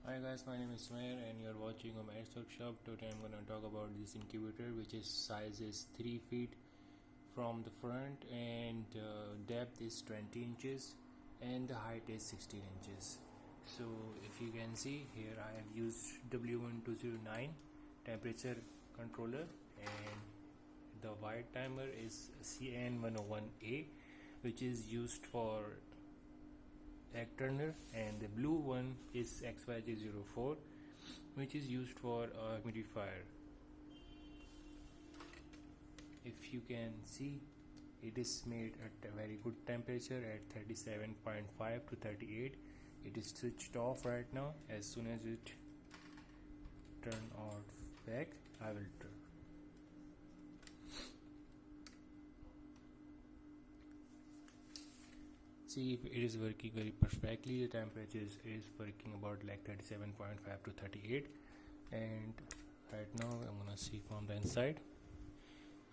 Hi guys, my name is Smair and you're watching a Mayor's Workshop. Today I'm gonna talk about this incubator, which is size is 3 feet from the front and depth is 20 inches and the height is 16 inches. So if you can see here, I have used W1209 temperature controller and the white timer is CN101A, which is used for egg turner, and the blue one is XYJ04, which is used for a humidifier. If you can see, it is made at a very good temperature at 37.5 to 38. It is switched off right now. As soon as it turn off back, I will turn. See if it is working very perfectly. The temperature is working about like 37.5 to 38, and right now I'm gonna see from the inside.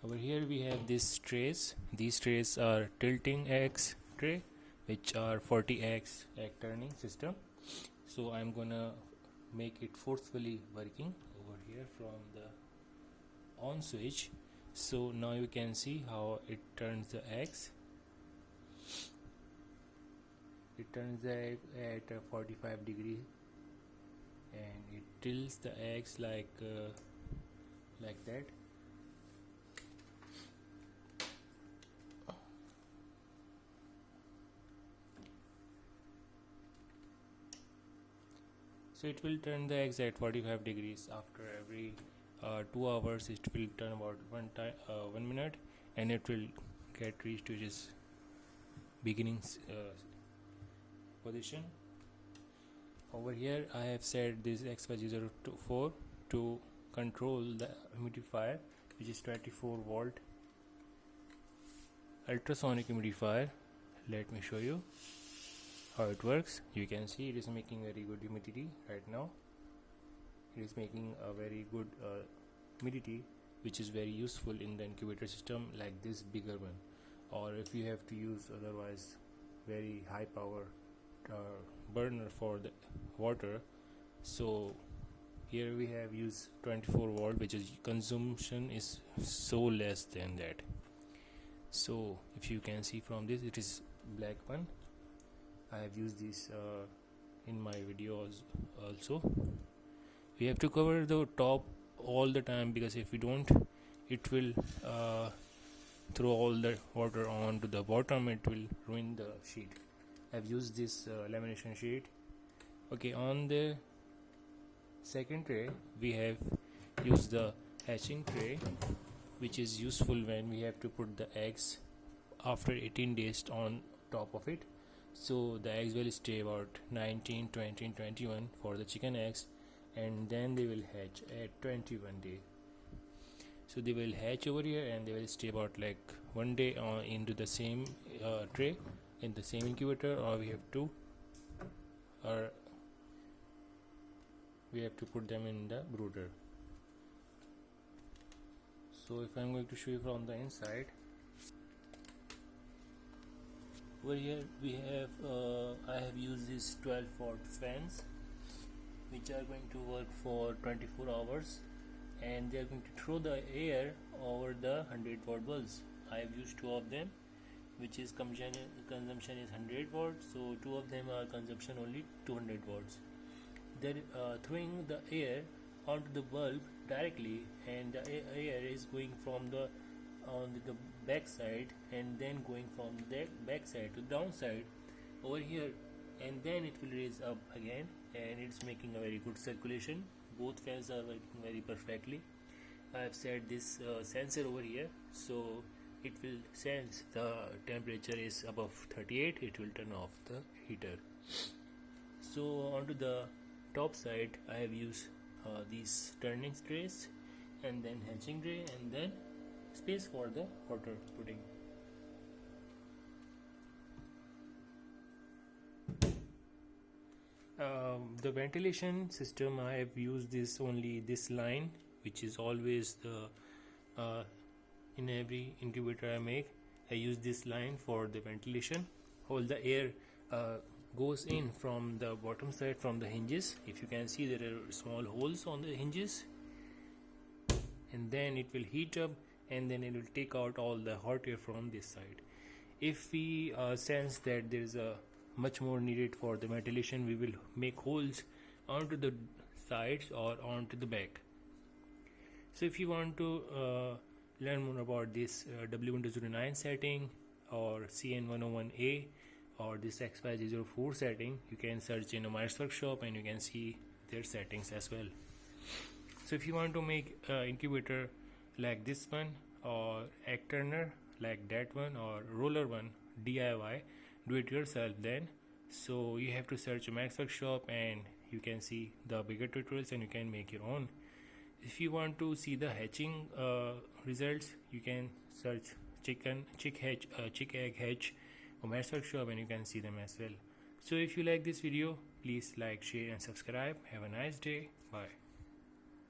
Over here we have these trays. These trays are tilting eggs tray, which are 40x egg turning system. So I'm gonna make it forcefully working over here from the on switch. So now you can see how it turns the eggs. It turns the egg at 45 degrees and it tilts the eggs like that. So it will turn the eggs at 45 degrees. After every 2 hours it will turn about 1 minute, and it will get reached to its beginning position. Over here I have set this XYZ04 to control the humidifier, which is 24 volt ultrasonic humidifier. Let me show you how it works. You can see it is making very good humidity right now. It is making a very good humidity, which is very useful in the incubator system like this bigger one, or if you have to use otherwise very high power burner for the water. So here we have used 24 volt, which is consumption is so less than that. So if you can see from this, it is black one. I have used this in my videos also. We have to cover the top all the time, because if we don't, it will throw all the water onto the bottom. It will ruin the sheet. I've used this lamination sheet. Okay, on the second tray we have used the hatching tray, which is useful when we have to put the eggs after 18 days on top of it. So the eggs will stay about 19, 20 and 21 for the chicken eggs, and then they will hatch at 21 day. So they will hatch over here and they will stay about like 1 day into the same tray in the same incubator, or we have to put them in the brooder. So if I'm going to show you from the inside, over here we have I have used these 12 volt fans, which are going to work for 24 hours, and they are going to throw the air over the 100 watt bulbs. I have used 2 of them, which is consumption is 100 watts, so 2 of them are consumption only 200 watts. They're throwing the air onto the bulb directly, and the air is going from the back side and then going from the back side to the downside over here, and then it will raise up again, and it's making a very good circulation. Both fans are working very perfectly. I have set this sensor over here, so it will sense the temperature is above 38, it will turn off the heater. So onto the top side I have used these turning trays, and then hatching tray, and then space for the water putting. The ventilation system, I have used this line, which is always the in every incubator I make. I use this line for the ventilation. All the air goes in from the bottom side, from the hinges. If you can see, there are small holes on the hinges, and then it will heat up, and then it will take out all the hot air from this side. If we sense that there is a much more needed for the ventilation, we will make holes onto the sides or onto the back. So if you want to learn more about this W1209 setting or CN101A or this X5004 setting, you can search in a Myers Workshop and you can see their settings as well. So if you want to make incubator like this one, or egg turner like that one, or roller one DIY, do it yourself, then so you have to search a Myers Workshop and you can see the bigger tutorials and you can make your own. If you want to see the hatching results, you can search chick egg hatch or Myers Workshop and you can see them as well. So if you like this video, please like, share and subscribe. Have a nice day. Bye.